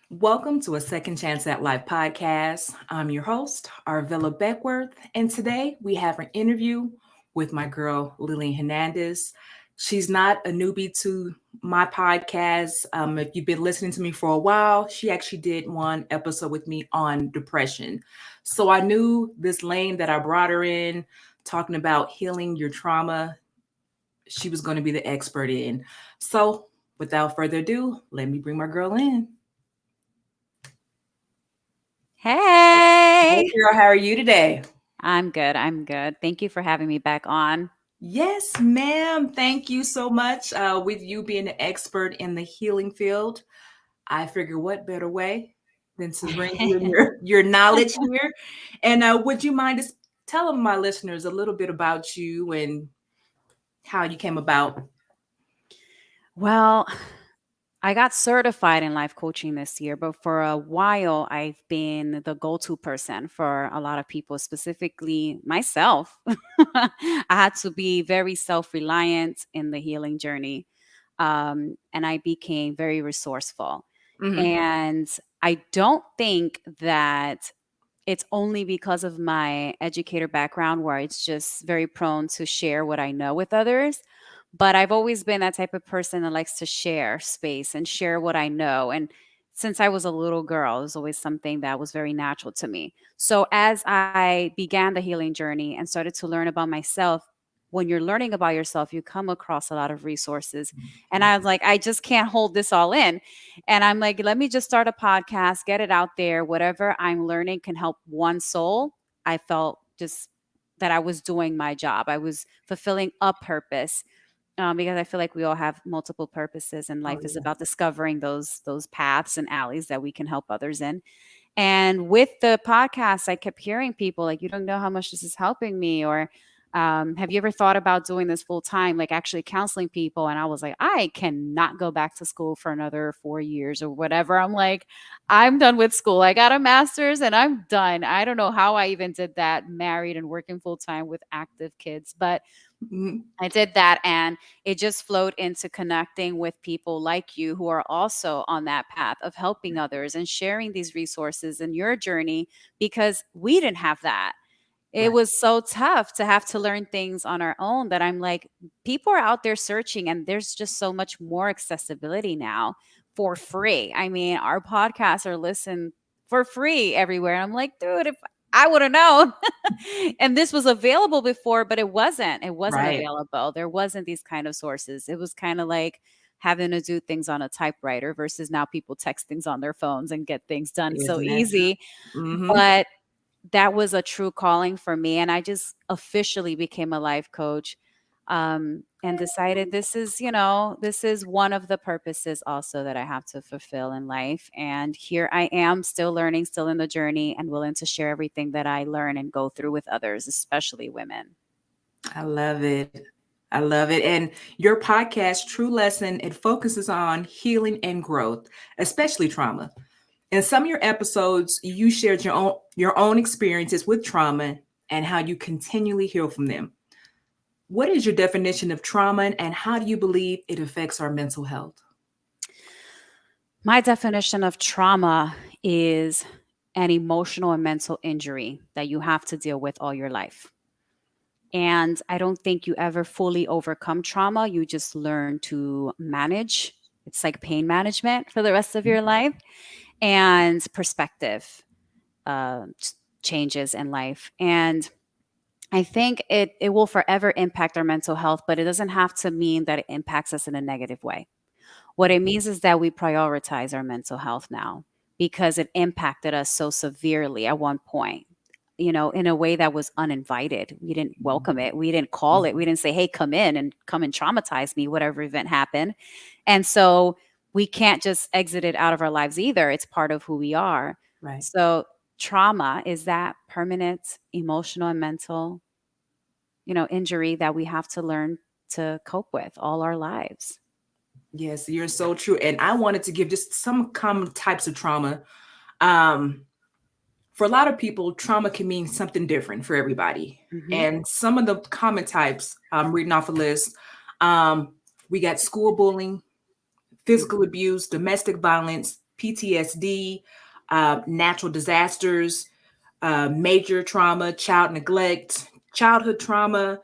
Welcome to a Second Chance at Life podcast. I'm your host, Arvilla Beckworth, and today we have an interview with my girl, Lillian Hernandez. She's not a newbie to my podcast. If you've been listening to me for a while, she actually did one episode with me on depression. So I knew this lane that I brought her in, talking about healing your trauma, she was going to be the expert in. So without further ado, let me bring my girl in. Hey, Hey, girl, how are you today? I'm good. I'm good. Thank you for having me back on. Yes, ma'am. Thank you so much. With you being an expert in the healing field, I figure what better way than to bring you your knowledge here. And would you mind just telling my listeners a little bit about you and how you came about? Well, I got certified in life coaching this year, but for a while, I've been the go to person for a lot of people, specifically myself. I had to be very self reliant in the healing journey. And I became very resourceful. Hmm. And I don't think that it's only because of my educator background where it's just very prone to share what I know with others. But I've always been that type of person that likes to share space and share what I know. And since I was a little girl, it was always something that was very natural to me. So as I began the healing journey and started to learn about myself, when you're learning about yourself, you come across a lot of resources. And I was like, I just can't hold this all in. And I'm like, let me just start a podcast, get it out there. Whatever I'm learning can help one soul. I felt just that I was doing my job. I was fulfilling a purpose, because I feel like we all have multiple purposes, and Oh life is yeah. about discovering those paths and alleys that we can help others in. And with the podcast, I kept hearing people like, you don't know how much this is helping me, or have you ever thought about doing this full time, like actually counseling people? And I was like, I cannot go back to school for another 4 years or whatever. I'm like, I'm done with school. I got a master's and I'm done. I don't know how I even did that, married and working full time with active kids, but Mhm. I did that, and it just flowed into connecting with people like you who are also on that path of helping others and sharing these resources in your journey, because we didn't have that. It Right. was so tough to have to learn things on our own that I'm like, people are out there searching, and there's just so much more accessibility now for free. I mean, our podcasts are listened for free everywhere. And I'm like, dude, if I would have known. And this was available before, but it wasn't. It wasn't Right. available. There wasn't these kind of sources. It was kind of like having to do things on a typewriter versus now people text things on their phones and get things done so Isn't that easy. true? Hmm. But that was a true calling for me, and I just officially became a life coach, and decided this is one of the purposes also that I have to fulfill in life. And here I am, still learning, still in the journey, and willing to share everything that I learn and go through with others, especially women. I love it. I love it. And your podcast, True Lesson, it focuses on healing and growth, especially trauma. In some of your episodes, you shared your own experiences with trauma and how you continually heal from them. What is your definition of trauma and how do you believe it affects our mental health? My definition of trauma is an emotional and mental injury that you have to deal with all your life. And I don't think you ever fully overcome trauma. You just learn to manage. It's like pain management for the rest of your life, and perspective uh, changes in life. And I think it will forever impact our mental health, but it doesn't have to mean that it impacts us in a negative way. What it means is that we prioritize our mental health now because it impacted us so severely at one point, in a way that was uninvited. We didn't welcome it. We didn't call it. We didn't say, hey, come and traumatize me, whatever event happened. And so we can't just exit it out of our lives either. It's part of who we are. Right. So trauma is that permanent emotional and mental, injury that we have to learn to cope with all our lives. Yes, you're so true. And I wanted to give just some common types of trauma. Um, for a lot of people, trauma can mean something different for everybody. Mhm. And some of the common types, I'm reading off a list. Um, we got school bullying, physical Mhm. abuse, domestic violence, PTSD, natural disasters, major trauma, child neglect, childhood trauma,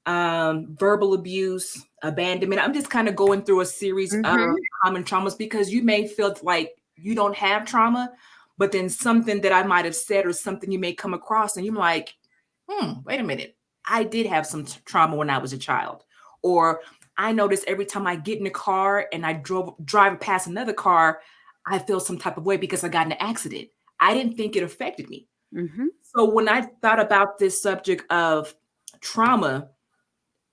verbal abuse, abandonment. I'm just kind of going through a series of Mm-hmm. common traumas because you may feel like you don't have trauma, but then something that I might have said or something you may come across and you're like, wait a minute. I did have some trauma when I was a child. Or I notice every time I get in a car and I drive past another car, I feel some type of way because I got in an accident. I didn't think it affected me. Mm-hmm. So when I thought about this subject of trauma,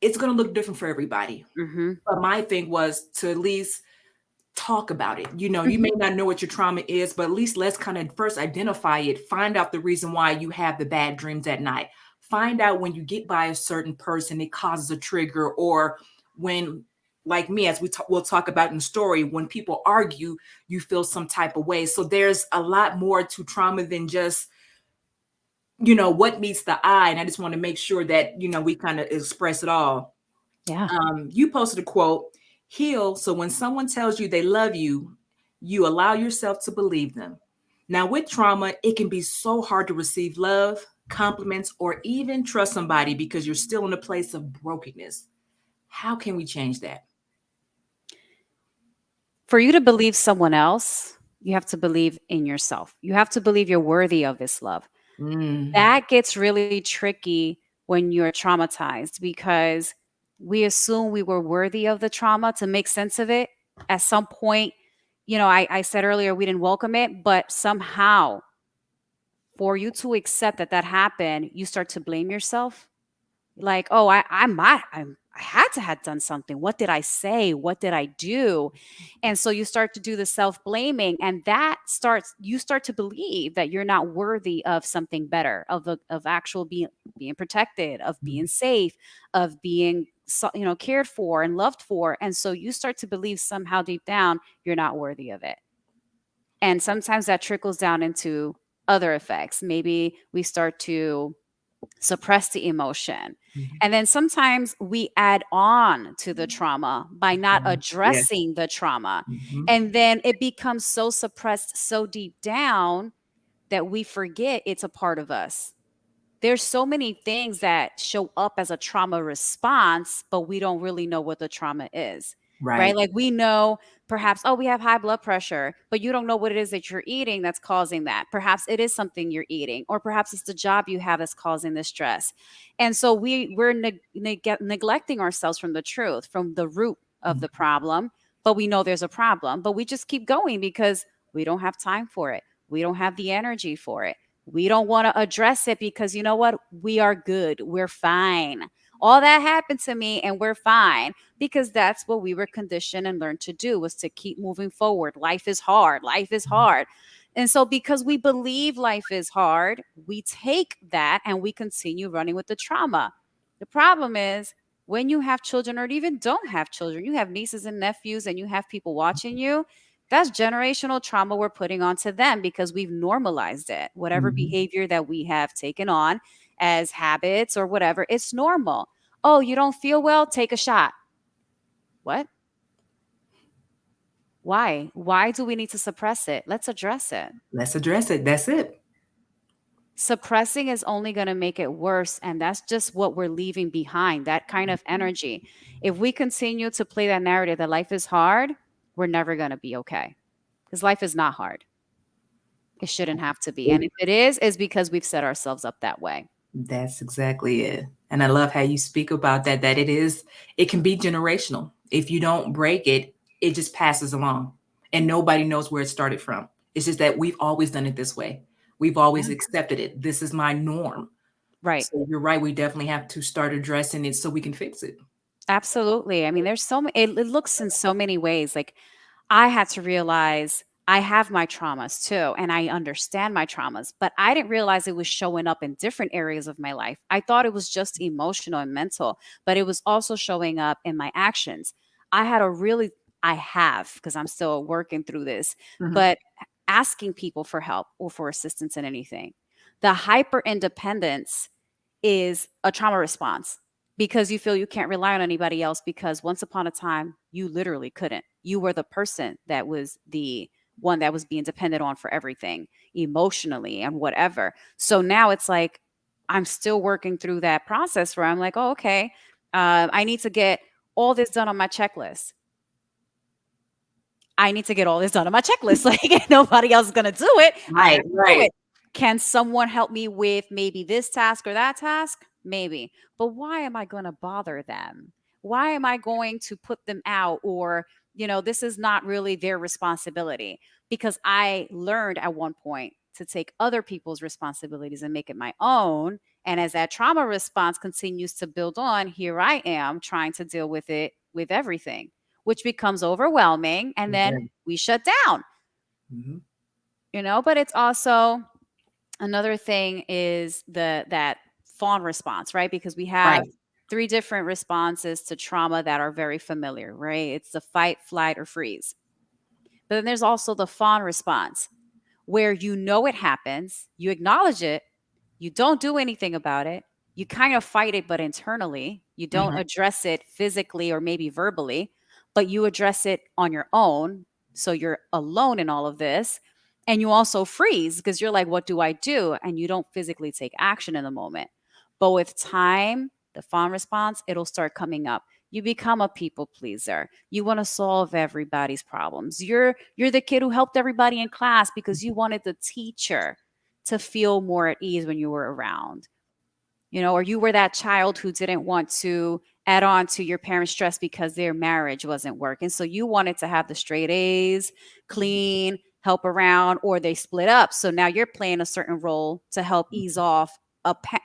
it's going to look different for everybody. Mm-hmm. But my thing was to at least talk about it. You may Mm-hmm. not know what your trauma is, but at least let's kind of first identify it, find out the reason why you have the bad dreams at night. Find out when you get by a certain person, it causes a trigger, or when, like me, as we'll talk about in the story, when people argue, you feel some type of way. So there's a lot more to trauma than just what meets the eye. And I just want to make sure that we kind of express it all. Yeah. You posted a quote: heal so when someone tells you they love you, you allow yourself to believe them. Now, with trauma, it can be so hard to receive love, compliments, or even trust somebody because you're still in a place of brokenness. How can we change that? For you to believe someone else, you have to believe in yourself. You have to believe you're worthy of this love. Mm, That gets really tricky when you're traumatized because we assume we were worthy of the trauma to make sense of it. At some point, I said earlier we didn't welcome it, but somehow for you to accept that that happened, you start to blame yourself. Like, oh, I had to have done something. What did I say? What did I do? And so you start to do the self-blaming, and you start to believe that you're not worthy of something better, of actual being protected, of being safe, of being cared for and loved for. And so you start to believe somehow deep down you're not worthy of it. And sometimes that trickles down into other effects. Maybe we start to suppress the emotion. mhm, And then sometimes we add on to the trauma by not yes. addressing the trauma. Mhm, And then it becomes so suppressed so deep down that we forget it's a part of us. There's so many things that show up as a trauma response, but we don't really know what the trauma is, right? right. Like we know perhaps, oh, we have high blood pressure, but you don't know what it is that you're eating that's causing that. Perhaps it is something you're eating, or perhaps it's the job you have that's causing the stress. And so we're neglecting ourselves from the truth, from the root of the problem, but we know there's a problem, but we just keep going because we don't have time for it. We don't have the energy for it. We don't want to address it because you know what? We are good. We're fine. All that happened to me and we're fine because that's what we were conditioned and learned to do was to keep moving forward. Life is hard. Life is hard. And so because we believe life is hard, we take that and we continue running with the trauma. The problem is when you have children or even don't have children, you have nieces and nephews and you have people watching you, that's generational trauma we're putting onto them because we've normalized it. Whatever Mhm. behavior that we have taken on as habits or whatever, it's normal. Oh, you don't feel well? Take a shot. What? Why? Why do we need to suppress it? Let's address it. Let's address it. That's it. Suppressing is only going to make it worse. And that's just what we're leaving behind that kind of energy. If we continue to play that narrative that life is hard, we're never going to be okay because life is not hard. It shouldn't have to be. And if it is, it's because we've set ourselves up that way. That's exactly it. And I love how you speak about that it can be generational. If you don't break it, it just passes along and nobody knows where it started from. It's just that we've always done it this way. We've always Yeah. accepted it. This is my norm. Right. So you're right. We definitely have to start addressing it so we can fix it. Absolutely. I mean, there's so many, it looks in so many ways. Like I had to realize I have my traumas too, and I understand my traumas, but I didn't realize it was showing up in different areas of my life. I thought it was just emotional and mental, but it was also showing up in my actions. I had a really, I have, because I'm still working through this, Mhm. but asking people for help or for assistance in anything. The hyper independence is a trauma response because you feel you can't rely on anybody else because once upon a time you literally couldn't. You were the person that was the one that was being depended on for everything emotionally and whatever. So now it's like I'm still working through that process where I'm like, oh, okay, I need to get all this done on my checklist. I need to get all this done on my checklist. Like nobody else is going to do it. I Right, have to do right. it. Can someone help me with maybe this task or that task? Maybe. But why am I going to bother them? Why am I going to put them out? Or, this is not really their responsibility, because I learned at one point to take other people's responsibilities and make it my own. And as that trauma response continues to build on, here I am trying to deal with it with everything, which becomes overwhelming. And then Okay. we shut down, Mhm. but it's also another thing is that fawn response, right? Because we have Right. three different responses to trauma that are very familiar, right? It's the fight, flight, or freeze. But then there's also the fawn response, where it happens, you acknowledge it, you don't do anything about it, you kind of fight it, but internally, you don't Mhm. address it physically or maybe verbally, but you address it on your own. So you're alone in all of this. And you also freeze because you're like, what do I do? And you don't physically take action in the moment. But with time, the fawn response, it'll start coming up. You become a people pleaser. You want to solve everybody's problems. You're the kid who helped everybody in class because you wanted the teacher to feel more at ease when you were around. Or you were that child who didn't want to add on to your parents' stress because their marriage wasn't working. So you wanted to have the straight A's, clean, help around, or they split up. So now you're playing a certain role to help ease off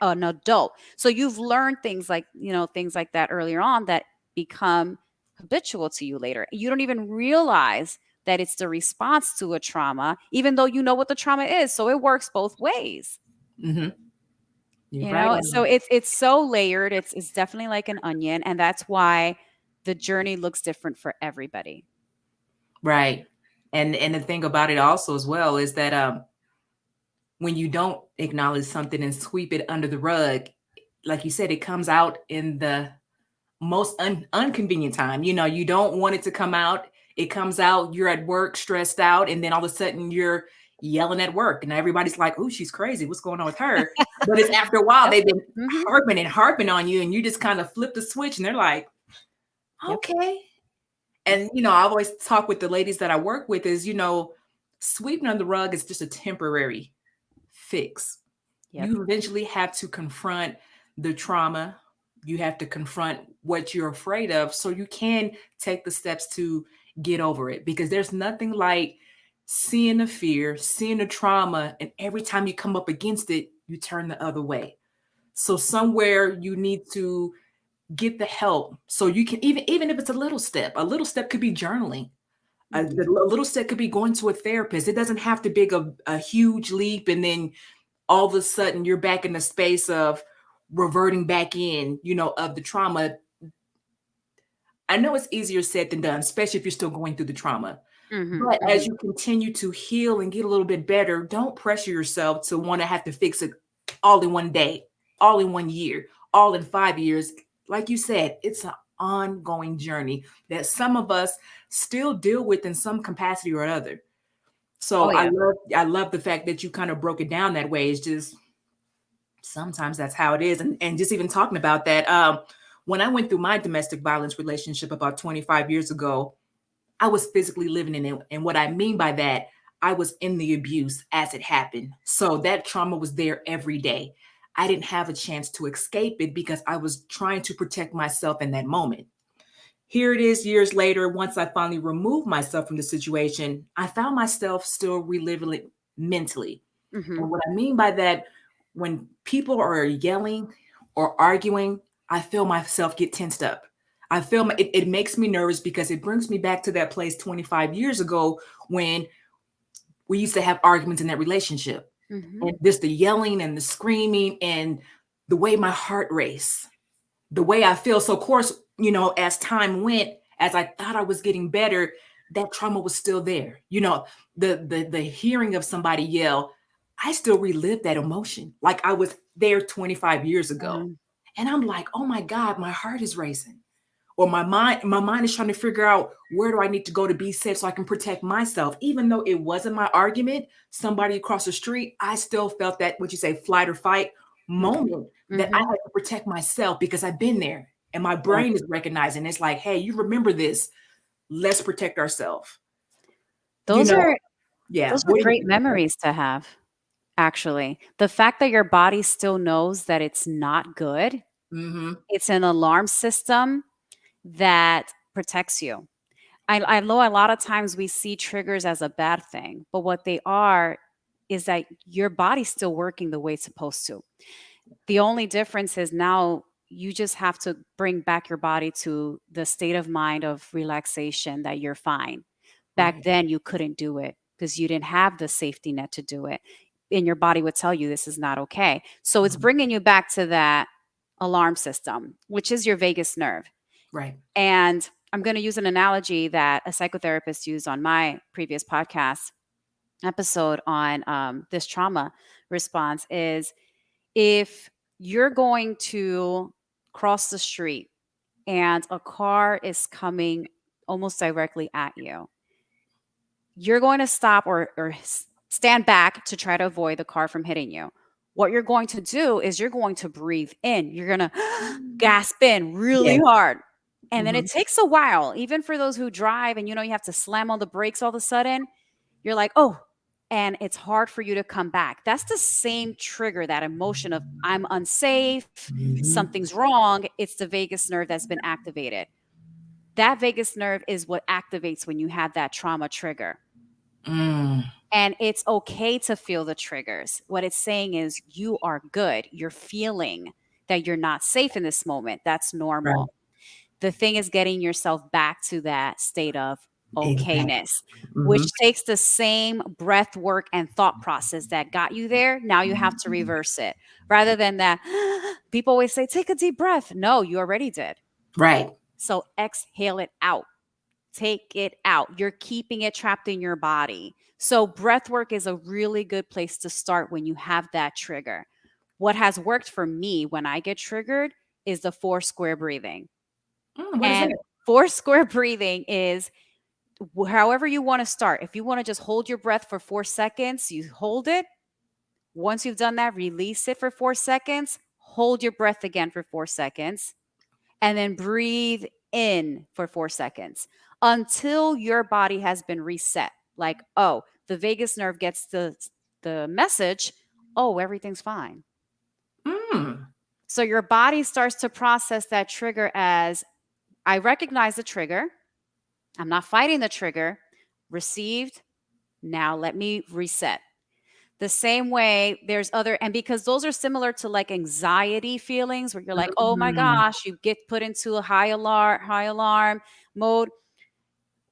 an adult. So you've learned things like that earlier on that become habitual to you later. You don't even realize that it's the response to a trauma, even though you know what the trauma is. So it works both ways. Mhm. You're right on So that. it's so layered. It's definitely like an onion, and that's why the journey looks different for everybody. Right. And the thing about it also as well is that when you don't acknowledge something and sweep it under the rug, like you said, it comes out in the most unconvenient time. You don't want it to come out. It comes out, you're at work stressed out, and then all of a sudden you're yelling at work, and everybody's like, oh, she's crazy. What's going on with her? But it's after a while, Yep. they've been Hmm. harping and harping on you, and you just kind of flip the switch, and they're like, Yep. okay. And, I always talk with the ladies that I work with is, sweeping on the rug is just a temporary fix. Yep. You eventually have to confront the trauma. You have to confront what you're afraid of so you can take the steps to get over it, because there's nothing like seeing the fear, seeing the trauma, and every time you come up against it, you turn the other way. So somewhere you need to get the help so you can, even if it's a little step could be journaling. Hmm. A little step could be going to a therapist. It doesn't have to be a huge leap, and then all of a sudden you're back in the space of reverting back in, of the trauma. I know it's easier said than done, especially if you're still going through the trauma. Hmm. But as Hmm. you continue to heal and get a little bit better, don't pressure yourself to want to have to fix it all in one day, all in 1 year, all in 5 years. Like you said, it's an ongoing journey that some of us still deal with in some capacity or other. Oh So I yeah. love I love the fact that you kind of broke it down that way. It's just sometimes that's how it is. And just even talking about that, when I went through my domestic violence relationship about 25 years ago, I was physically living in it. And what I mean by that, I was in the abuse as it happened. So that trauma was there every day. I didn't have a chance to escape it because I was trying to protect myself in that moment. Here it is years later, once I finally removed myself from the situation, I found myself still reliving it mentally. Hmm. And what I mean by that, when people are yelling or arguing, I feel myself get tensed up. It makes me nervous because it brings me back to that place 25 years ago when we used to have arguments in that relationship. Hmm. And just the yelling and the screaming and the way my heart raced, the way I feel. So, of course, as time went, as I thought I was getting better, that trauma was still there. The hearing of somebody yell, I still relive that emotion like I was there 25 years ago. Uh-huh. And I'm like, oh my God, my heart is racing. or my mind is trying to figure out where do I need to go to be safe so I can protect myself. Even though it wasn't my argument, somebody across the street, I still felt that, what you say, flight or fight moment, that I Mm-hmm. had to protect myself because I've been there. And my Yeah. brain is recognizing, it's like, hey, you remember this. Let's protect ourselves. You Those know, are yeah. those are What do you great think about that? memories to have, actually. The fact that your body still knows that it's not good, Mm-hmm. it's an alarm system that protects you. I know a lot of times we see triggers as a bad thing, but what they are is that your body's still working the way it's supposed to. The only difference is now you just have to bring back your body to the state of mind of relaxation that you're fine. Back Right. then, you couldn't do it because you didn't have the safety net to do it. And your body would tell you this is not okay. So it's Mhm. bringing you back to that alarm system, which is your vagus nerve. Right. And I'm going to use an analogy that a psychotherapist used on my previous podcast episode on this trauma response is if you're going to cross the street and a car is coming almost directly at you, you're going to stop or stand back to try to avoid the car from hitting you. What you're going to do is you're going to breathe in. You're going to Mm. gasp in really Yes. hard. And then it Mhm. takes a while, even for those who drive and you have to slam on the brakes all of a sudden. You're like, oh, and it's hard for you to come back. That's the same trigger, that emotion of I'm unsafe, Mhm. something's wrong. It's the vagus nerve that's been activated. That vagus nerve is what activates when you have that trauma trigger. Mm. And it's okay to feel the triggers. What it's saying is you are good. You're feeling that you're not safe in this moment. That's Right. normal. The thing is getting yourself back to that state of Exactly. okayness, which Mhm. takes the same breath work and thought process that got you there. Now you have to reverse it rather than that. People always say, take a deep breath. No, you already did. Right. So exhale it out. Take it out. You're keeping it trapped in your body. So breath work is a really good place to start when you have that trigger. What has worked for me when I get triggered is the 4 square breathing. What is that? And 4 square breathing is however you want to start. If you want to just hold your breath for 4 seconds, you hold it. Once you've done that, release it for 4 seconds, hold your breath again for 4 seconds, and then breathe in for 4 seconds until your body has been reset. Like, oh, the vagus nerve gets the message, oh, everything's fine. Mm. So your body starts to process that trigger as I recognize the trigger. I'm not fighting the trigger. Received. Now let me reset. The same way there's other, and because those are similar to like anxiety feelings where you're like, oh my Mm. gosh, you get put into a high alarm mode,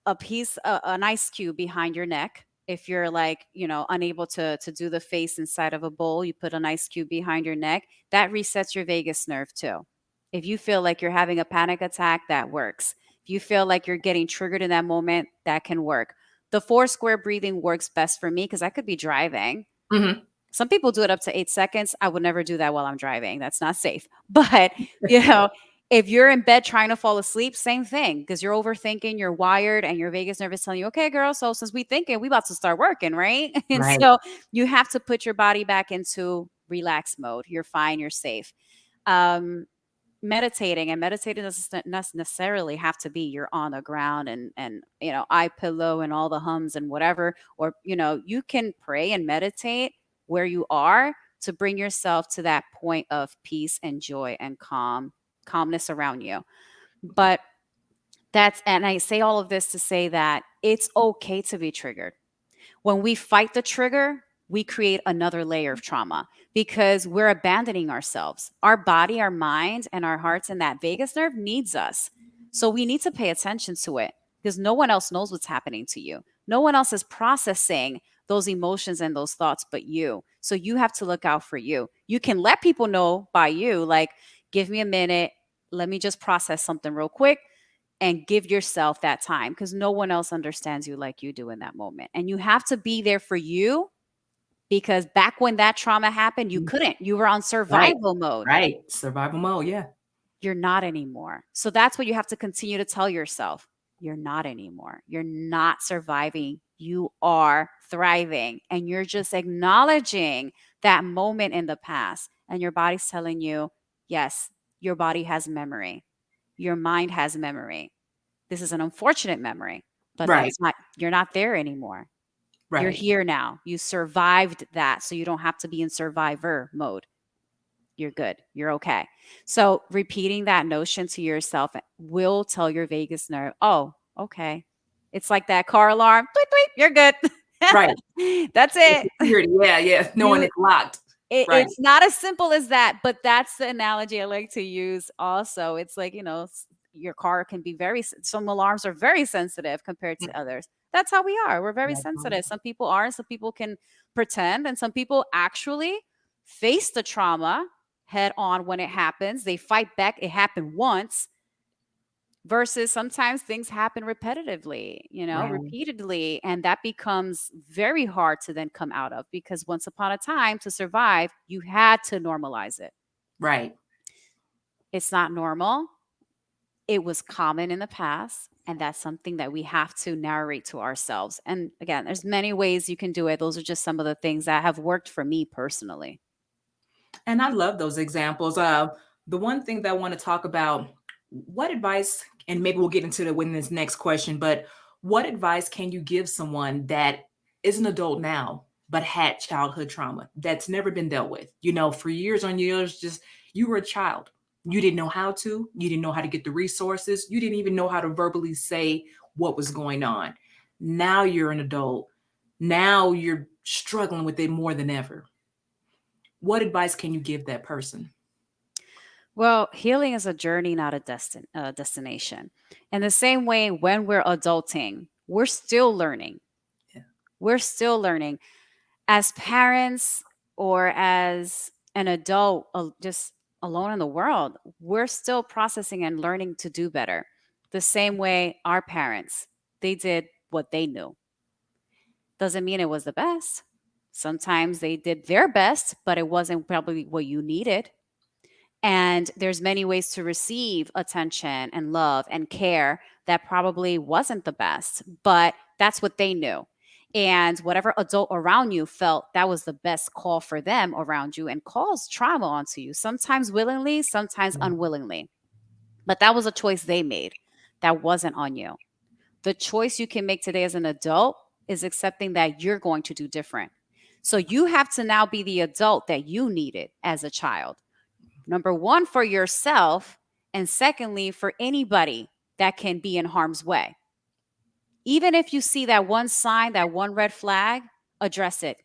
an ice cube behind your neck. If you're like, unable to do the face inside of a bowl, you put an ice cube behind your neck. That resets your vagus nerve too. If you feel like you're having a panic attack, that works. If you feel like you're getting triggered in that moment, that can work. The 4 square breathing works best for me because I could be driving. Mhm. Some people do it up to 8 seconds. I would never do that while I'm driving. That's not safe. But, you know, if you're in bed trying to fall asleep, same thing because you're overthinking, you're wired, and your vagus nerve is telling you, okay, girl, so since we thinking, we about to start working, right? And Right. so you have to put your body back into relax mode. You're fine, you're safe. Um, meditating doesn't necessarily have to be you're on the ground and eye pillow and all the hums and whatever, or you can pray and meditate where you are to bring yourself to that point of peace and joy and calmness around you. But and I say all of this to say that it's okay to be triggered. When we fight the trigger, we create another layer of trauma because we're abandoning ourselves. Our body, our mind, and our hearts and that vagus nerve needs us. So we need to pay attention to it because no one else knows what's happening to you. No one else is processing those emotions and those thoughts but you. So you have to look out for you. You can let people know by you, like, give me a minute. Let me just process something real quick and give yourself that time because no one else understands you like you do in that moment. And you have to be there for you because back when that trauma happened, you Mhm. couldn't. You were on Right. survival mode. Right. Survival mode. Yeah. You're not anymore. So that's what you have to continue to tell yourself. You're not anymore. You're not surviving. You are thriving. And you're just acknowledging that moment in the past. And your body's telling you, yes, your body has memory. Your mind has memory. This is an unfortunate memory, but Right. you're not there anymore. You're Right. here now. You survived that. So you don't have to be in survivor mode. You're good. You're okay. So repeating that notion to yourself will tell your vagus nerve, oh, okay. It's like that car alarm. Tweet, tweet, you're good. Right. That's It's it. security. Yeah. Yeah. Knowing You it's locked. Right. it's not as simple as that, but that's the analogy I like to use also. It's like, your car can be some alarms are very sensitive compared Mm, to others. That's how we are. We're very that's right. sensitive. Some people are, and some people can pretend, and some people actually face the trauma head on when it happens. They fight back. It happened once versus sometimes things happen repetitively, Right. repeatedly. And that becomes very hard to then come out of because once upon a time to survive, you had to normalize it. Right. It's not normal. It was common in the past. And that's something that we have to narrate to ourselves. And again, there's many ways you can do it. Those are just some of the things that have worked for me personally. And I love those examples. The one thing that I want to talk about, what advice, and maybe we'll get into it within this next question, but what advice can you give someone that is an adult now, but had childhood trauma that's never been dealt with? For years on years, just you were a child. You didn't know how to, you didn't know how to get the resources, you didn't even know how to verbally say what was going on. Now you're an adult. Now you're struggling with it more than ever. What advice can you give that person? Well, healing is a journey, not a destination. In the same way, when we're adulting, we're still learning. Yeah. We're still learning. As parents or as an adult, just alone in the world, we're still processing and learning to do better. The same way our parents, they did what they knew. Doesn't mean it was the best. Sometimes they did their best, but it wasn't probably what you needed. And there's many ways to receive attention and love and care that probably wasn't the best, but that's what they knew. And whatever adult around you felt that was the best call for them around you and calls trauma onto you, sometimes willingly, sometimes Yeah. unwillingly. But that was a choice they made that wasn't on you. The choice you can make today as an adult is accepting that you're going to do different. So you have to now be the adult that you needed as a child. Number one, for yourself. And secondly, for anybody that can be in harm's way. Even if you see that one sign, that one red flag, address it.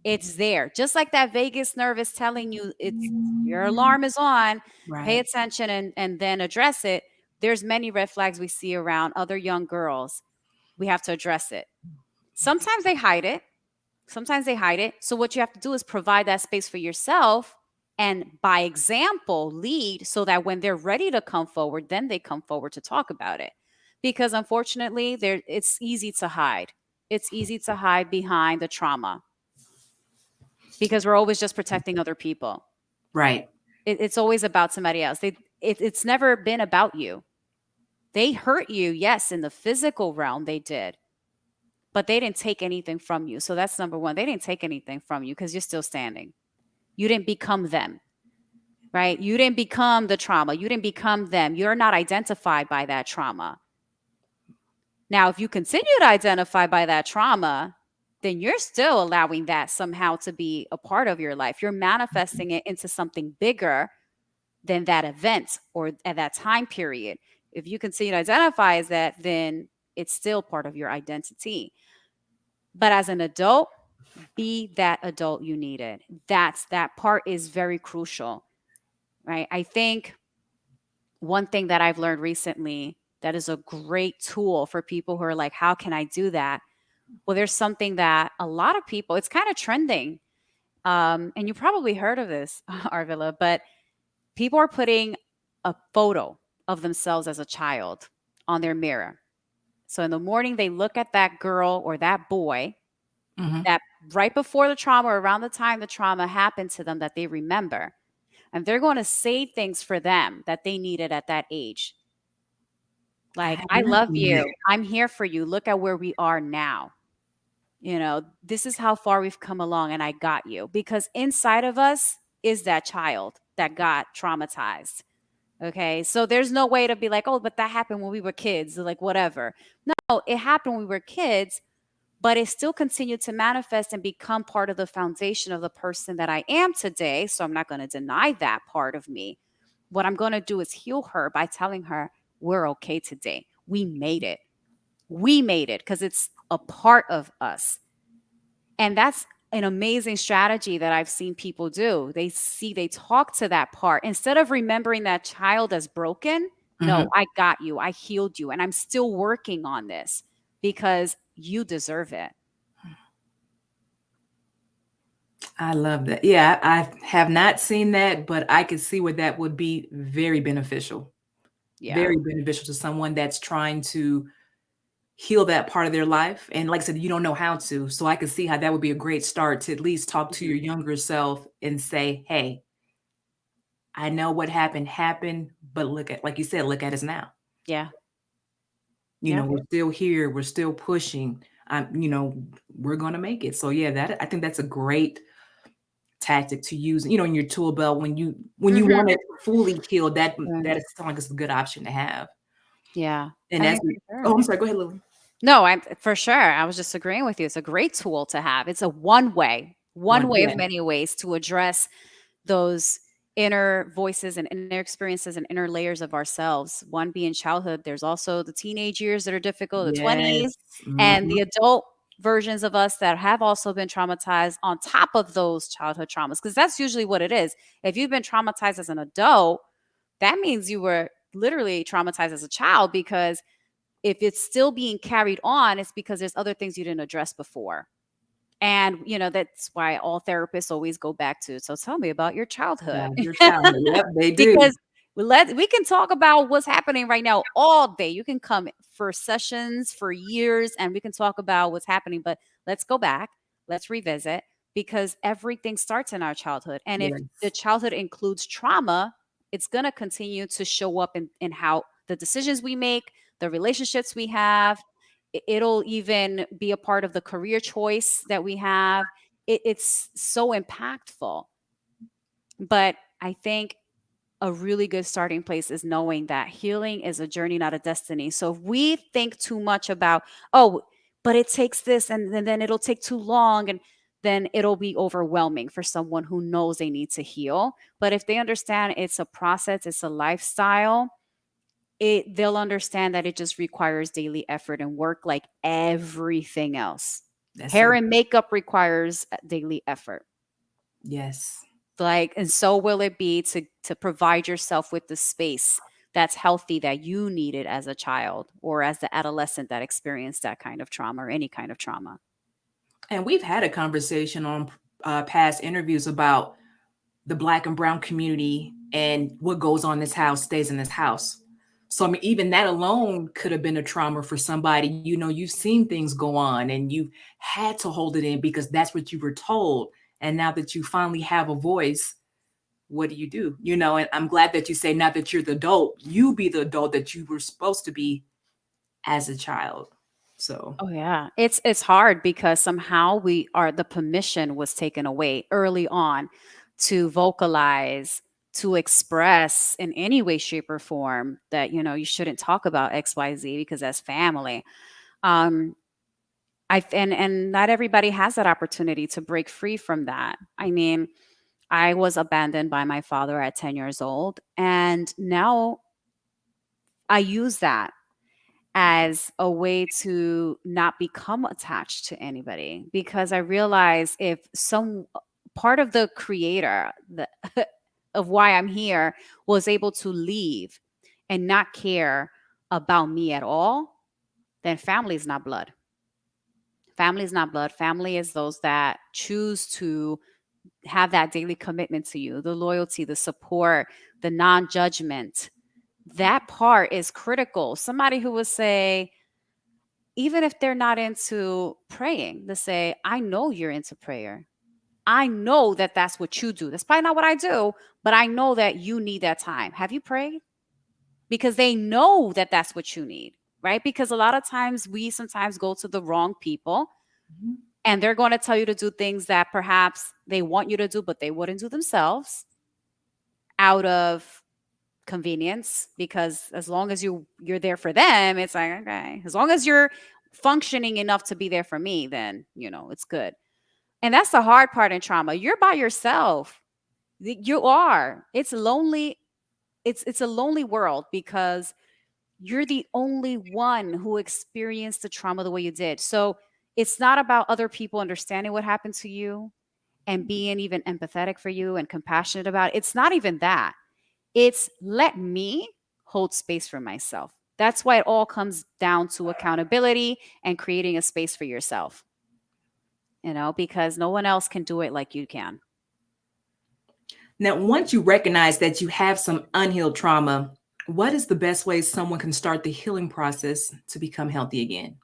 It's there. Just like that vagus nerve is telling you it's your alarm is on, pay Right. attention and then address it. There's many red flags we see around other young girls. We have to address it. Sometimes they hide it. Sometimes they hide it. So what you have to do is provide that space for yourself and by example lead so that when they're ready to come forward, then they come forward to talk about it. Because unfortunately, it's easy to hide. It's easy to hide behind the trauma because we're always just protecting other people. Right. It's always about somebody else. It's never been about you. They hurt you, yes, in the physical realm, they did, but they didn't take anything from you. So that's number one. They didn't take anything from you because you're still standing. You didn't become them, right? You didn't become the trauma. You didn't become them. You're not identified by that trauma. Now, if you continue to identify by that trauma, then you're still allowing that somehow to be a part of your life. You're manifesting it into something bigger than that event or at that time period. If you continue to identify as that, then it's still part of your identity. But as an adult, be that adult you needed. That part is very crucial, right? I think one thing that I've learned recently that is a great tool for people who are like, how can I do that? Well, there's something that a lot of people, it's kind of trending. And you probably heard of this, Arvilla, but people are putting a photo of themselves as a child on their mirror. So in the morning, they look at that girl or that boy Hmm. that right before the trauma or around the time the trauma happened to them that they remember. and they're going to say things for them that they needed at that age. I Like, have I not love seen that. you. I'm here for you. Look at where we are now. This is how far we've come along, and I got you. Because inside of us is that child that got traumatized. Okay. So there's no way to be like, oh, but that happened when we were kids, like whatever. No, it happened when we were kids, but it still continued to manifest and become part of the foundation of the person that I am today. So I'm not going to deny that part of me. What I'm going to do is heal her by telling her, we're okay today. We made it. We made it because it's a part of us. And that's an amazing strategy that I've seen people do. They talk to that part instead of remembering that child as broken. No, Mhm. I got you. I healed you. And I'm still working on this because you deserve it. I love that. Yeah, I have not seen that, but I could see where that would be Yeah. very beneficial to someone that's trying to heal that part of their life. And like I said, you don't know how to. So I could see how that would be a great start to at least talk to Mhm. your younger self and say, hey, I know what happened, but look at, like you said, look at us now. Yeah. You know, Yep. we're still here, we're still pushing. We're gonna make it. So yeah, that I think that's a great tactic to use, in your tool belt when you Mhm. want it fully healed. That Right. that is sound like it's a good option to have. Yeah. And I as mean, we for sure. oh, I'm sorry, go ahead, Lily. No, I'm for sure. I was just agreeing with you. It's a great tool to have. It's a one way of Yeah. many ways to address those inner voices and inner experiences and inner layers of ourselves. One being childhood. There's also the teenage years that are difficult, the Yes. 20s, and Mhm. the adult versions of us that have also been traumatized on top of those childhood traumas. Because that's usually what it is. If you've been traumatized as an adult, that means you were literally traumatized as a child, because if it's still being carried on, it's because there's other things you didn't address before. And, that's why all therapists always go back to, so tell me about your childhood. Your childhood. Yep, they do. Because we can talk about what's happening right now all day. You can come for sessions for years and we can talk about what's happening, but let's go back. Let's revisit, because everything starts in our childhood. And if the Yes. childhood includes trauma, it's going to continue to show up in how the decisions we make, the relationships we have. It'll even be a part of the career choice that we have. It's so impactful. But I think a really good starting place is knowing that healing is a journey, not a destiny. So if we think too much about, oh, but it takes this and then it'll take too long, and then it'll be overwhelming for someone who knows they need to heal. But if they understand it's a process, it's a lifestyle, they'll understand that it just requires daily effort and work like everything else. That's Hair so and makeup requires daily effort. yes. Like, and so will it be to provide yourself with the space that's healthy that you needed as a child or as the adolescent that experienced that kind of trauma or any kind of trauma. And we've had a conversation on past interviews about the Black and brown community and what goes on in this house stays in this house. So I mean, even that alone could have been a trauma for somebody. You've seen things go on and you had to hold it in because that's what you were told. And now that you finally have a voice, what do you do? And I'm glad that you say now that you're the adult, you be the adult that you were supposed to be as a child. So Oh yeah. It's hard because somehow the permission was taken away early on to vocalize, to express in any way, shape, or form that, you shouldn't talk about XYZ because that's family. Um, and not everybody has that opportunity to break free from that. I mean, I was abandoned by my father at 10 years old, and now I use that as a way to not become attached to anybody, because I realize if some part of the creator of why I'm here was able to leave and not care about me at all, then family is not blood. Family is not blood. Family is those that choose to have that daily commitment to you, the loyalty, the support, the non judgment. That part is critical. Somebody who would say, even if they're not into praying, they say, I know you're into prayer. I know that that's what you do. That's probably not what I do, but I know that you need that time. Have you prayed? Because they know that that's what you need, right? Because a lot of times we sometimes go to the wrong people Mhm. and they're going to tell you to do things that perhaps they want you to do, but they wouldn't do themselves out of convenience. Because as long as you're there for them, it's like, okay, as long as you're functioning enough to be there for me, then it's good. And that's the hard part in trauma. You're by yourself. You are. It's lonely. It's a lonely world because you're the only one who experienced the trauma the way you did. So it's not about other people understanding what happened to you and being even empathetic for you and compassionate about it. It's not even that. It's let me hold space for myself. That's why it all comes down to accountability and creating a space for yourself, because no one else can do it like you can. Now, once you recognize that you have some unhealed trauma, what is the best way someone can start the healing process to become healthy again?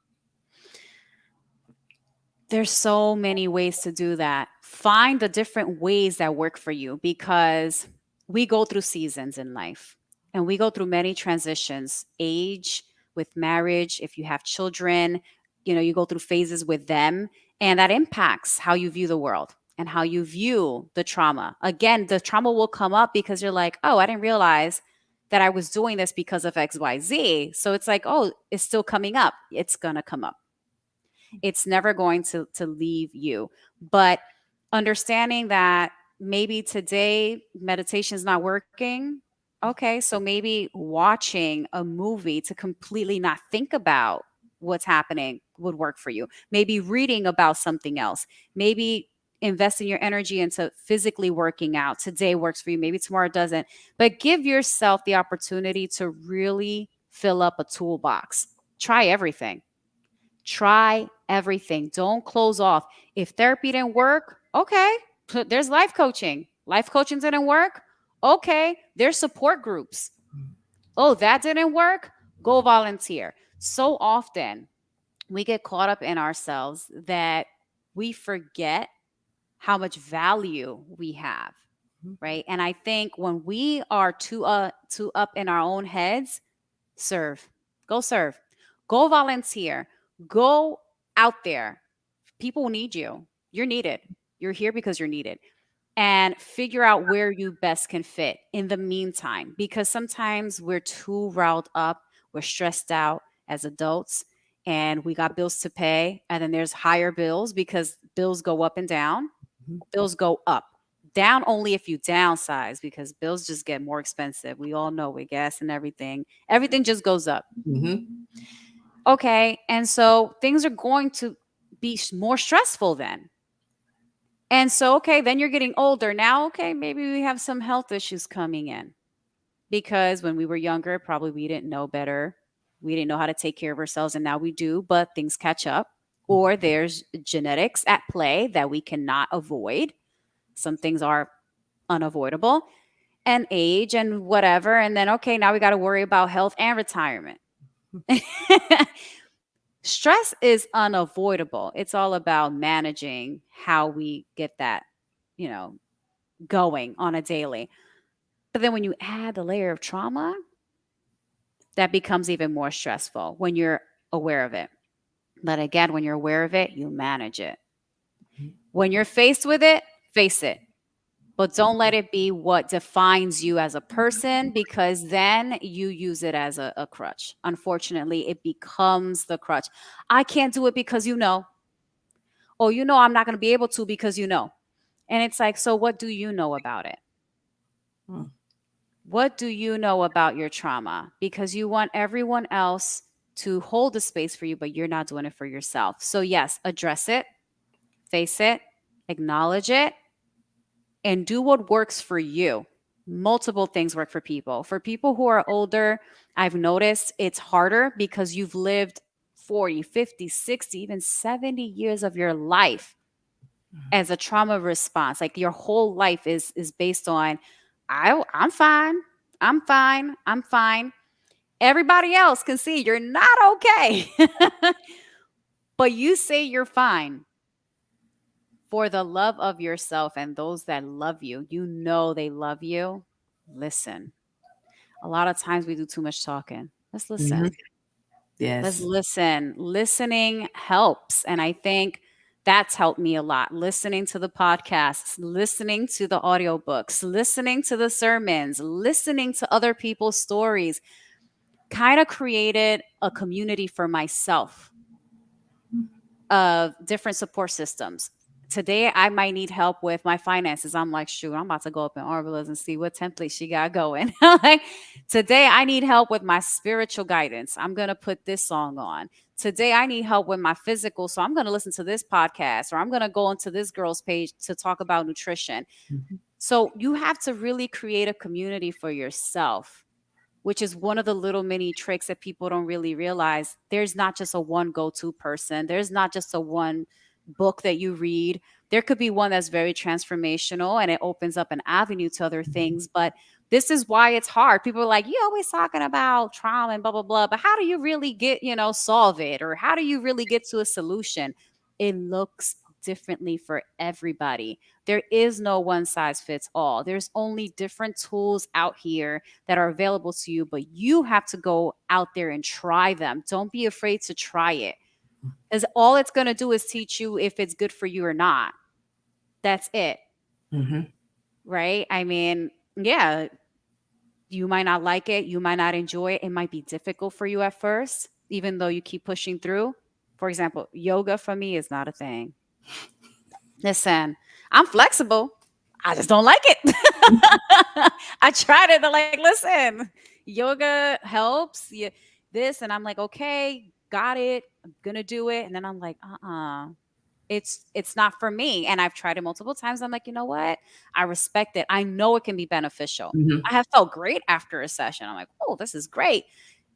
There's so many ways to do that. Find the different ways that work for you, because we go through seasons in life and we go through many transitions, age, with marriage, if you have children, you go through phases with them, and that impacts how you view the world and how you view the trauma. Again, the trauma will come up because you're like, "Oh, I didn't realize that I was doing this because of XYZ." So it's like, "Oh, it's still coming up." It's going to come up. It's never going to leave you. But understanding that maybe today meditation is not working. Okay, so maybe watching a movie to completely not think about what's happening would work for you. Maybe reading about something else. Maybe investing your energy into physically working out. Today works for you. Maybe tomorrow doesn't. But give yourself the opportunity to really fill up a toolbox. Try everything. Try everything. Don't close off. If therapy didn't work, okay, there's life coaching. Life coaching didn't work, okay, there's support groups. Oh, that didn't work, go volunteer. So often we get caught up in ourselves that we forget how much value we have, right? And I think when we are too up in our own heads, serve. Go serve. Go volunteer. Go out there. People need you. You're needed. You're here because you're needed. And figure out where you best can fit in the meantime, because sometimes we're too riled up, we're stressed out as adults, and we got bills to pay. And then there's higher bills because bills go up and down. Mhm. Bills go up. Down only if you downsize, because bills just get more expensive. We all know with gas and everything. Everything just goes up. Mhm. Okay. And so things are going to be more stressful then. And so, okay, then you're getting older. Now, okay, maybe we have some health issues coming in, because when we were younger, probably we didn't know better. We didn't know how to take care of ourselves. And now we do, but things catch up. Or there's genetics at play that we cannot avoid. Some things are unavoidable, and age and whatever. And then, okay, now we got to worry about health and retirement. Stress is unavoidable. It's all about managing how we get that, you know, going on a daily. But then when you add the layer of trauma, that becomes even more stressful when you're aware of it. But again, when you're aware of it, you manage it. When you're faced with it, face it. But don't let it be what defines you as a person, because then you use it as a crutch. Unfortunately, it becomes the crutch. I can't do it because or I'm not going to be able to because And it's like, so what do you know about it? Mm. What do you know about your trauma? Because you want everyone else to hold the space for you, but you're not doing it for yourself. So, yes, address it, face it, acknowledge it, and do what works for you. Multiple things work for people. For people who are older, I've noticed it's harder because you've lived 40, 50, 60, even 70 years of your life as a trauma response. Like your whole life is based on I'm fine. I'm fine. I'm fine. Everybody else can see you're not okay. But you say you're fine. For the love of yourself and those that love you, you know they love you. Listen. A lot of times we do too much talking. Let's Mhm. listen. Let's Yes. listen. Listening helps. And I think that's helped me a lot. Listening to the podcasts, listening to the audiobooks, listening to the sermons, listening to other people's stories kind of created a community for myself of different support systems. Today, I might need help with my finances. I'm like, shoot, I'm about to go up in Arvilla's and see what template she got going. Like, today, I need help with my spiritual guidance. I'm going to put this song on. Today, I need help with my physical. So I'm going to listen to this podcast or I'm going to go into this girl's page to talk about nutrition. Mhm. So you have to really create a community for yourself, which is one of the little mini tricks that people don't really realize. There's not just a one go-to person. There's not just a one book that you read. There could be one that's very transformational and it opens up an avenue to other things. But this is why it's hard. People are like, you always talking about trauma and blah, blah, blah. But how do you really get, solve it? Or how do you really get to a solution? It looks differently for everybody. There is no one size fits all. There's only different tools out here that are available to you, but you have to go out there and try them. Don't be afraid to try it. Because all it's going to do is teach you if it's good for you or not. That's it. Mhm. Right. I mean, yeah, you might not like it. You might not enjoy it. It might be difficult for you at first, even though you keep pushing through. For example, yoga for me is not a thing. Listen, I'm flexible. I just don't like it. I tried it. They're like, listen, yoga helps. You, this, and I'm like, okay, got it. I'm gonna do it. And then I'm like, it's not for me. And I've tried it multiple times. I'm like, you know what? I respect it. I know it can be beneficial. Mhm. I have felt great after a session. I'm like, oh, this is great.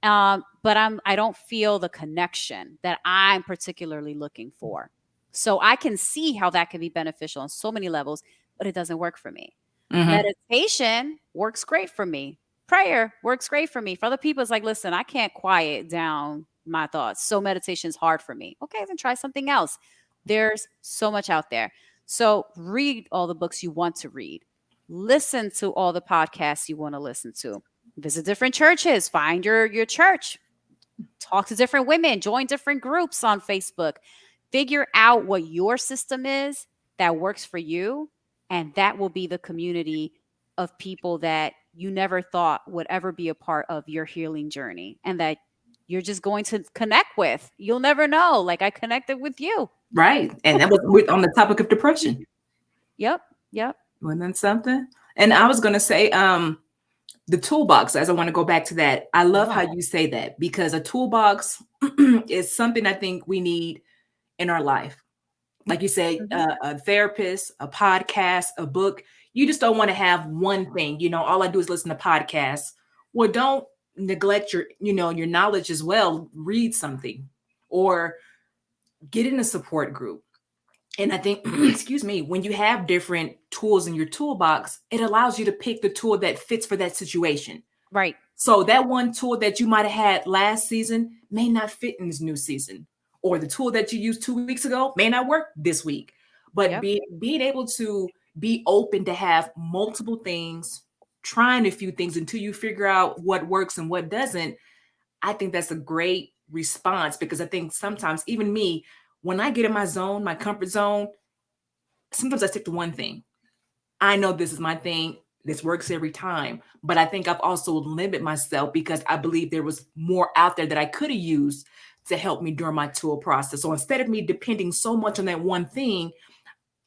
But I don't feel the connection that I'm particularly looking for. So I can see how that can be beneficial on so many levels, but it doesn't work for me. Mhm. Meditation works great for me. Prayer works great for me. For other people, it's like, listen, I can't quiet down my thoughts. So meditation is hard for me. Okay, then try something else. There's so much out there. So read all the books you want to read. Listen to all the podcasts you want to listen to. Visit different churches. Find your church. Talk to different women. Join different groups on Facebook. Figure out what your system is that works for you, and that will be the community of people that you never thought would ever be a part of your healing journey and that you're just going to connect with. You'll never know. Like I connected with you. Right. And that was on the topic of depression. Yep. Yep. Wasn't that something? And I was gonna say, the toolbox, as I want to go back to that. I love how Yeah. you say that because a toolbox is something I think we need in our life. Like you say, Mhm. a therapist, a podcast, a book. You just don't want to have one thing. All I do is listen to podcasts. Well, don't neglect your knowledge as well. Read something or get in a support group. And I think, excuse me, when you have different tools in your toolbox, it allows you to pick the tool that fits for that situation. Right. So that one tool that you might have had last season may not fit in this new season, or the tool that you used 2 weeks ago may not work this week. But Yep. being able to be open to have multiple things, trying a few things until you figure out what works and what doesn't, I think that's a great response because I think sometimes even me, when I get in my zone, my comfort zone, sometimes I stick to one thing. I know this is my thing. This works every time. But I think I've also limited myself because I believe there was more out there that I could have used to help me during my tool process. So instead of me depending so much on that one thing,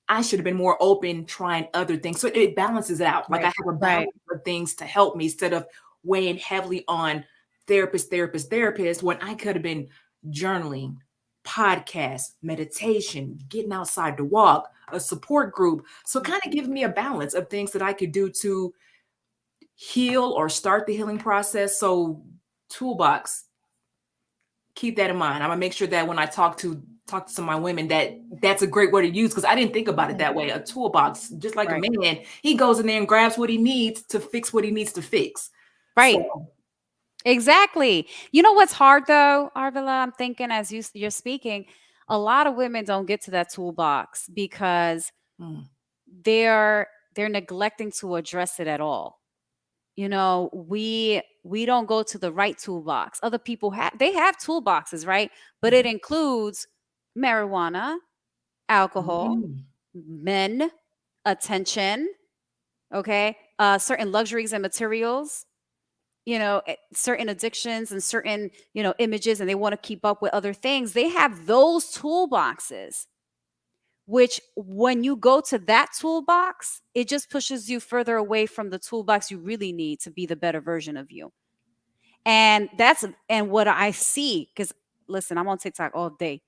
I should have been more open trying other things. So it balances out. Like I Right. have a Right. balance of things to help me instead of weighing heavily on therapist, when I could have been journaling, podcast, meditation, getting outside to walk, a support group. So it kind of gives me a balance of things that I could do to heal or start the healing process. So toolbox, keep that in mind. I'm gonna make sure that when I talk to some of my women that that's a great word to use because I didn't think about it Mhm. that way. A toolbox, just like a Right. man, he goes in there and grabs what he needs to fix what he needs to fix. Right. So Exactly. You know what's hard though, Arvilla? I'm thinking as you're speaking, A lot of women don't get to that toolbox because Mm. they're neglecting to address it at all. You know, we don't go to the right toolbox. Other people have toolboxes, right? But it includes marijuana, alcohol, Mm. men, attention, okay? Certain luxuries and materials, certain addictions and certain, images, and they want to keep up with other things. They have those toolboxes, which when you go to that toolbox, it just pushes you further away from the toolbox you really need to be the better version of you. And what I see, because listen, I'm on TikTok all day.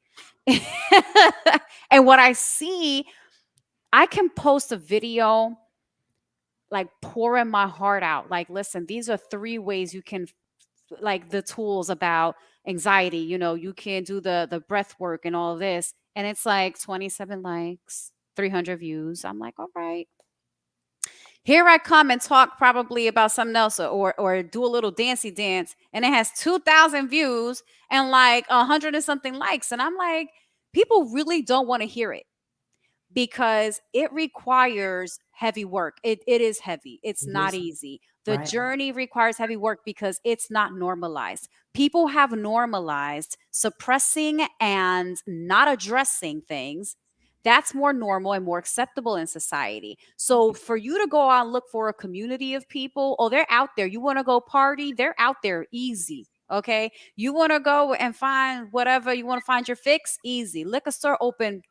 And what I see, I can post a video like pouring my heart out. Like, listen, these are 3 ways you can, like, the tools about anxiety. You can do the breath work and all this. And it's like 27 likes, 300 views. I'm like, all right. Here I come and talk probably about something else, or do a little dancey dance, and it has 2,000 views and like 100 and something likes. And I'm like, people really don't want to hear it because it requires heavy work. It is heavy. It's It not is. easy. The Right. journey requires heavy work because it's not normalized. People have normalized suppressing and not addressing things. That's more normal and more acceptable in society. So for you to go out and look for a community of people, oh, they're out there. You want to go party? They're out there easy. Okay. You want to go and find whatever you want to find your fix? Easy. Liquor store open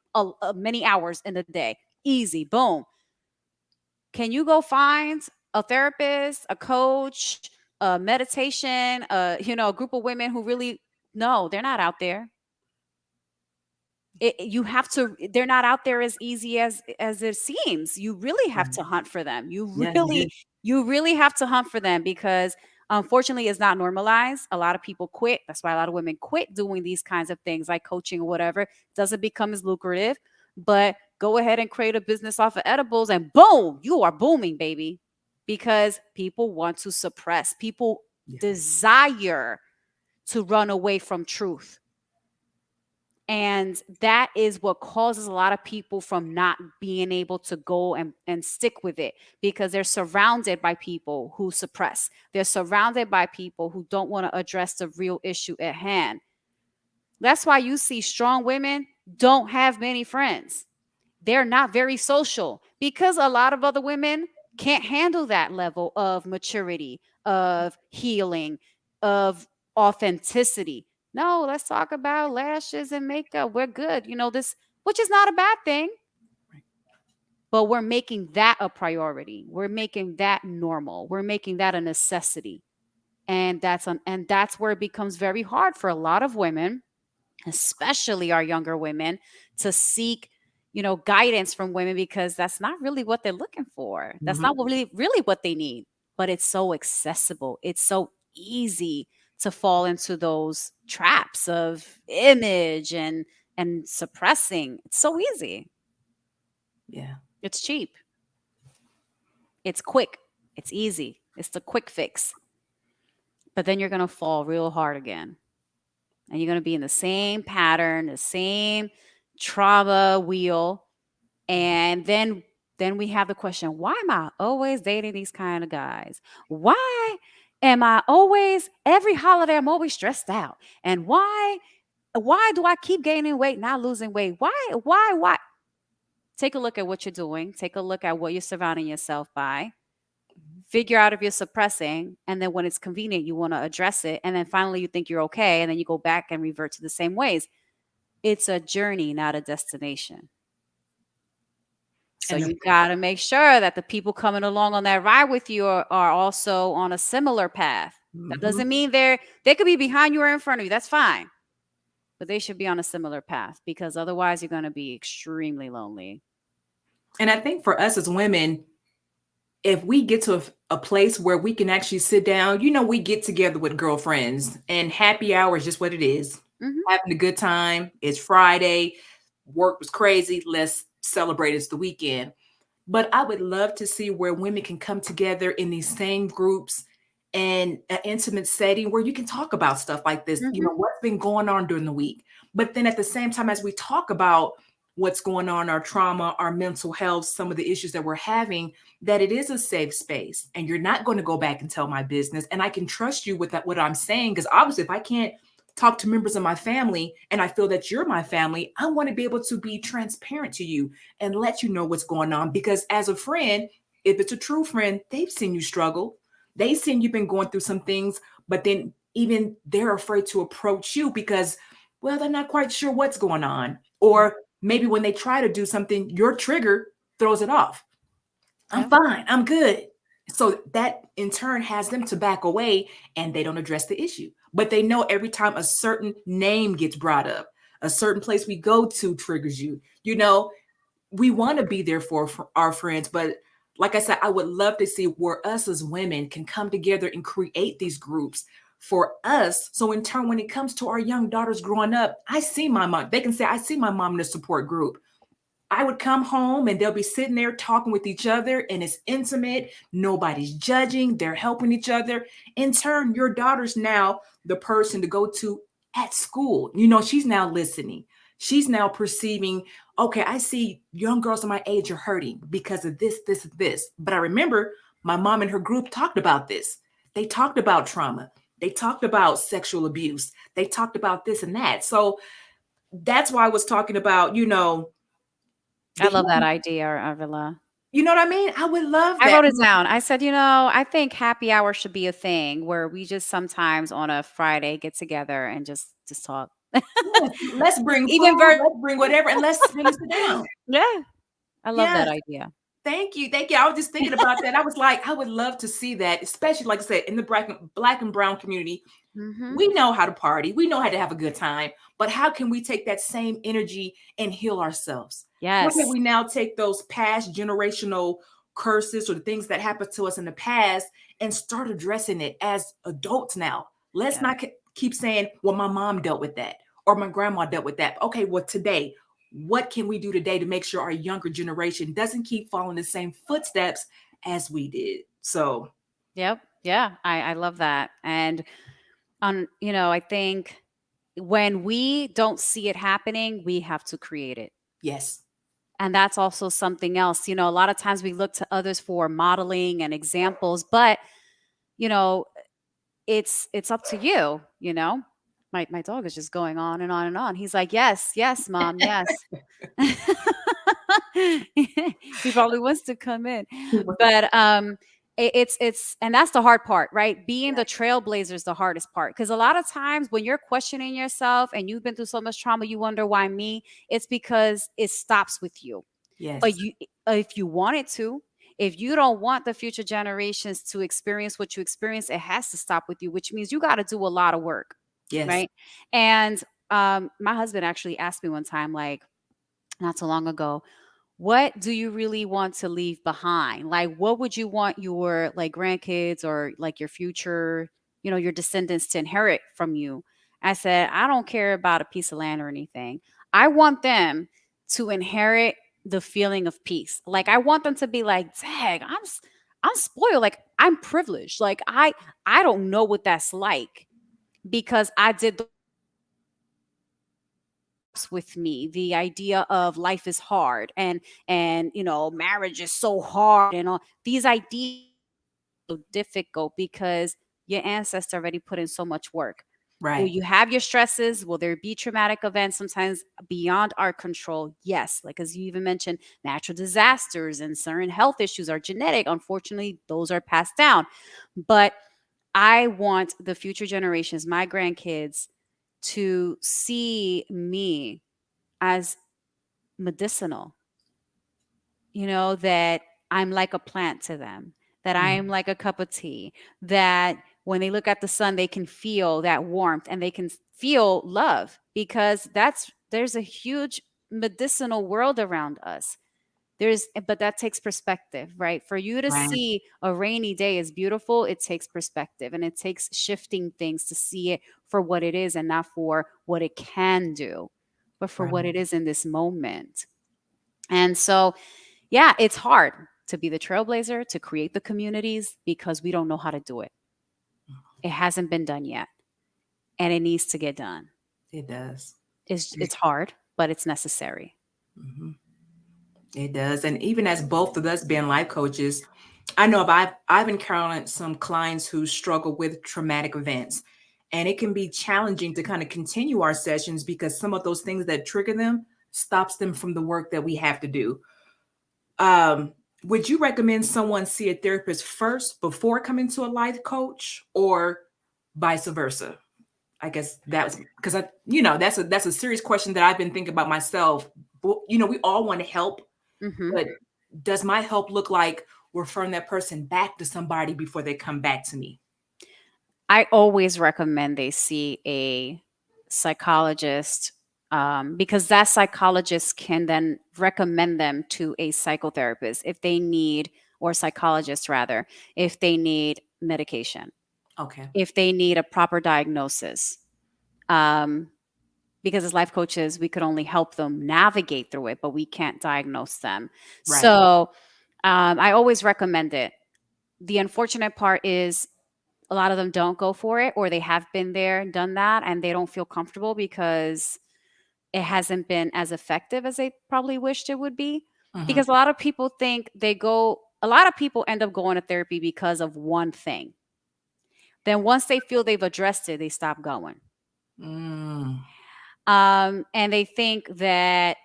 many hours in the day. Easy. Boom. Can you go find a therapist, a coach, a meditation, a group of women who really, no, they're not out there. You have to, they're not out there as easy as it seems. You really have Right. to hunt for them. Yeah, you do. You really have to hunt for them because unfortunately it's not normalized. A lot of people quit. That's why a lot of women quit doing these kinds of things like coaching or whatever. It doesn't become as lucrative. But go ahead and create a business off of edibles and boom, you are booming, baby. Because people want to suppress. People Yeah. desire to run away from truth. And that is what causes a lot of people from not being able to go and stick with it because they're surrounded by people who suppress. They're surrounded by people who don't want to address the real issue at hand. That's why you see strong women don't have many friends. They're not very social because a lot of other women can't handle that level of maturity, of healing, of authenticity. No, let's talk about lashes and makeup. We're good. This, which is not a bad thing, Right. but we're making that a priority. We're making that normal. We're making that a necessity. And that's where it becomes very hard for a lot of women, especially our younger women, to seek guidance from women because that's not really what they're looking for. That's Mhm. not really what they need. But it's so accessible. It's so easy to fall into those traps of image and suppressing. It's so easy. Yeah. It's cheap. It's quick. It's easy. It's the quick fix. But then you're going to fall real hard again. And you're going to be in the same pattern, the same trauma wheel. And then we have the question, why am I always dating these kind of guys? Why am I always, every holiday I'm always stressed out? And why do I keep gaining weight, not losing weight? Why? Take a look at what you're doing. Take a look at what you're surrounding yourself by. Figure out if you're suppressing, and then when it's convenient, you want to address it. And then finally you think you're okay, and then you go back and revert to the same ways. It's a journey, not a destination. So And the you got to make sure that the people coming along on that ride with you are also on a similar path. That Mhm. doesn't mean they could be behind you or in front of you. That's fine. But they should be on a similar path because otherwise you're going to be extremely lonely. And I think for us as women, if we get to a place where we can actually sit down, we get together with girlfriends and happy hour is just what it is. Mhm. Having a good time. It's Friday. Work was crazy. Let's celebrate. It's the weekend. But I would love to see where women can come together in these same groups and an intimate setting where you can talk about stuff like this, Mhm. what's been going on during the week. But then at the same time, as we talk about what's going on, our trauma, our mental health, some of the issues that we're having, that it is a safe space and you're not going to go back and tell my business. And I can trust you with that, what I'm saying, because obviously if I can't talk to members of my family and I feel that you're my family, I want to be able to be transparent to you and let you know what's going on. Because as a friend, if it's a true friend, they've seen you struggle. They've seen you've been going through some things, but then even they're afraid to approach you because, well, they're not quite sure what's going on. Or maybe when they try to do something, your trigger throws it off. I'm Yeah. fine. I'm good. So that in turn has them to back away and they don't address the issue. But they know every time a certain name gets brought up, a certain place we go to triggers you. We want to be there for our friends, but like I said, I would love to see where us as women can come together and create these groups for us. So in turn, when it comes to our young daughters growing up, I see my mom. They can say, I see my mom in a support group. I would come home and they'll be sitting there talking with each other and it's intimate. Nobody's judging. They're helping each other. In turn, your daughter's now the person to go to at school. She's now listening. She's now perceiving, okay, I see young girls of my age are hurting because of this, this, this. But I remember my mom and her group talked about this. They talked about trauma. They talked about sexual abuse. They talked about this and that. So that's why I was talking about, I the love that idea, Arvilla. you know what I mean? I would love I that. wrote it down. I said, I think happy hour should be a thing where we just sometimes on a Friday get together and just talk. Yes, let's bring Even food, ver let's bring whatever, and let's really sit down. Yeah, I love that Yes, idea. thank you, thank you. I was just thinking about that. I was like, I would love to see that, especially like I said, in the black and brown community. Mhm. We know how to party, we know how to have a good time, but how can we take that same energy and heal ourselves? How can Yes. we now take those past generational curses or the things that happened to us in the past and start addressing it as adults now? Let's Yeah. not keep saying, well, my mom dealt with that or my grandma dealt with that. Okay, well, today, what can we do today to make sure our younger generation doesn't keep following the same footsteps as we did? So, Yep. Yeah. I love that. And I think when we don't see it happening, we have to create it. yes, And that's also something else. A lot of times we look to others for modeling and examples, but you know, it's up to you, you know. My dog is just going on and on and on. He's like, "Yes, yes, mom, yes." He probably wants to come in. But it's and that's the hard part, right? Being the trailblazer is the hardest part because a lot of times when you're questioning yourself and you've been through so much trauma, you wonder why me. It's because it stops with you. yes, But if you want it to, if you don't want the future generations to experience what you experience, it has to stop with you, which means you got to do a lot of work, yes, right? And my husband actually asked me one time, like not so long ago, what do you really want to leave behind? Like, what would you want your like grandkids or like your future, your descendants to inherit from you? I said, I don't care about a piece of land or anything. I want them to inherit the feeling of peace. Like, I want them to be like, dang, I'm spoiled. Like, I'm privileged. Like, I don't know what that's like because I did with me the idea of life is hard and marriage is so hard and all these ideas are so difficult because your ancestor already put in so much work. Will right, you have your stresses? Will there be traumatic events sometimes beyond our control? Yes, like as you even mentioned, natural disasters and certain health issues are genetic. Unfortunately, those are passed down. But I want the future generations, my grandkids, to see me as medicinal, that I'm like a plant to them, that I mm, am like a cup of tea, that when they look at the sun, they can feel that warmth and they can feel love because there's a huge medicinal world around us. But that takes perspective, right? For you to right, see a rainy day is beautiful, it takes perspective and it takes shifting things to see it for what it is and not for what it can do, but for what right. it is in this moment. And so, yeah, it's hard to be the trailblazer, to create the communities because we don't know how to do it. it hasn't been done yet, and it needs to get done. It does. It's hard, but it's necessary. Hmm. It does. And even as both of us being life coaches, I know I've encountered some clients who struggle with traumatic events. And it can be challenging to kind of continue our sessions because some of those things that trigger them stops them from the work that we have to do. Um, would you recommend someone see a therapist first before coming to a life coach or vice versa? I guess that's because that's a serious question that I've been thinking about myself. We all want to help, Hmm. but does my help look like referring that person back to somebody before they come back to me? I always recommend they see a psychologist, because that psychologist can then recommend them to a psychotherapist if they need, or psychologist rather, if they need medication, Okay. if they need a proper diagnosis. Um, because as life coaches, we could only help them navigate through it, but we can't diagnose them. Right. So I always recommend it. The unfortunate part is a lot of them don't go for it, or they have been there and done that and they don't feel comfortable because it hasn't been as effective as they probably wished it would be. Hmm. Because a lot of people think a lot of people end up going to therapy because of one thing. Then once they feel they've addressed it, they stop going. Mm, And they think that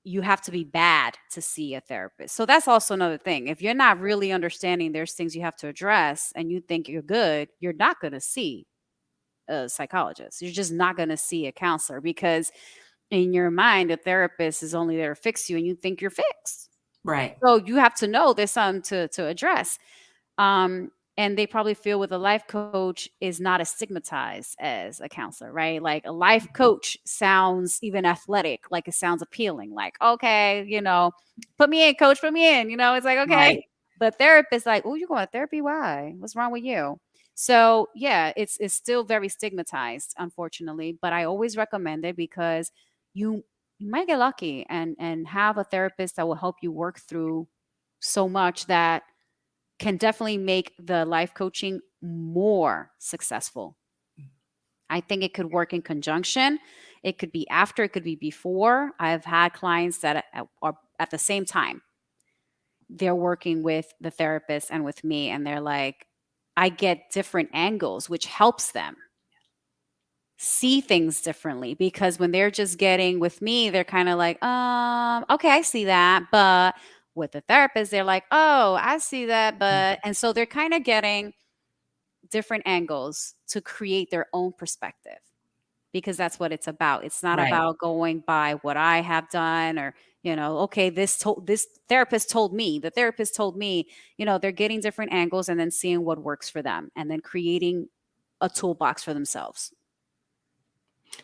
you have to be bad to see a therapist. So that's also another thing. If you're not really understanding there's things you have to address and you think you're good, you're not going to see a psychologist. You're just not going to see a counselor because in your mind, a therapist is only there to fix you and you think you're fixed. right. So you have to know there's something to address. And they probably feel with a life coach is not as stigmatized as a counselor, right? Like a life coach sounds even athletic, like it sounds appealing, like, okay, put me in, coach, put me in, it's like, okay. Right. But therapist, like, oh, you're going to therapy? Why? What's wrong with you? So yeah, it's still very stigmatized, unfortunately. But I always recommend it because you you might get lucky and have a therapist that will help you work through so much that can definitely make the life coaching more successful. I think it could work in conjunction. It could be after, it could be before. I've had clients that are at the same time. They're working with the therapist and with me, and they're like, I get different angles, which helps them see things differently because when they're just getting with me, they're kind of like, okay, I see that. But with the therapist, they're like, oh, I see that. And so they're kind of getting different angles to create their own perspective because that's what it's about. It's not Right. about going by what I have done or, okay, this therapist told me, the therapist told me, they're getting different angles and then seeing what works for them and then creating a toolbox for themselves.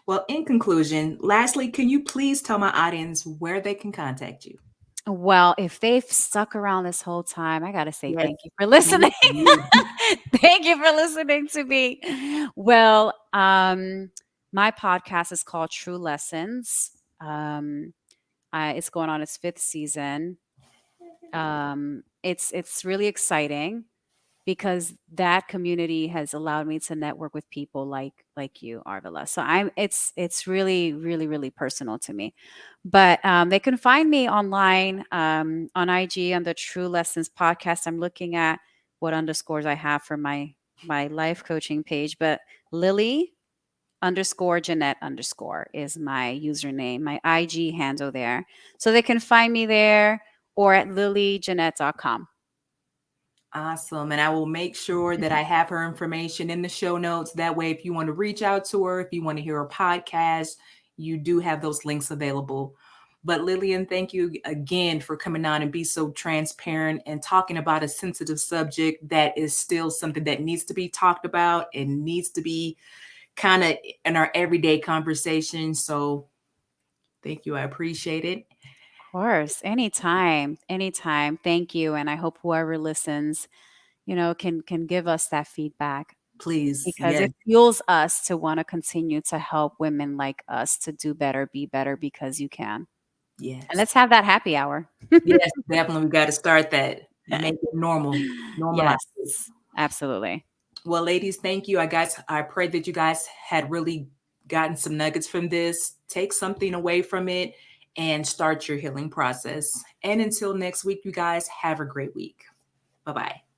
Well, in conclusion, lastly, can you please tell my audience where they can contact you? Well, if they've stuck around this whole time, I got to say Yes. thank you for listening. Thank you. Thank you for listening to me. Well, my podcast is called True Lessons. It's going on its fifth season. It's really exciting because that community has allowed me to network with people like you, Arvilla. So it's really, really, really personal to me. But they can find me online on IG on the True Lessons podcast. I'm looking at what underscores I have for my life coaching page, but Lily underscore Jeanette underscore is my username, my IG handle there. So they can find me there or at lilyjeanette.com. Awesome. And I will make sure that I have her information in the show notes. That way, if you want to reach out to her, if you want to hear her podcast, you do have those links available. But Lillian, thank you again for coming on and be so transparent and talking about a sensitive subject that is still something that needs to be talked about and needs to be kind of in our everyday conversation. So thank you. I appreciate it. Course, anytime, anytime. Thank you, and I hope whoever listens, can give us that feedback Please. because Yes. it fuels us to want to continue to help women like us to do better, be better because you can. And Yes. let's have that happy hour. Yes, definitely. We got to start that. Make it normal. Normalize Yes, it. absolutely. Well, ladies, thank you. I pray that you guys had really gotten some nuggets from this. Take something away from it and start your healing process. And until next week, you guys have a great week. Bye-bye.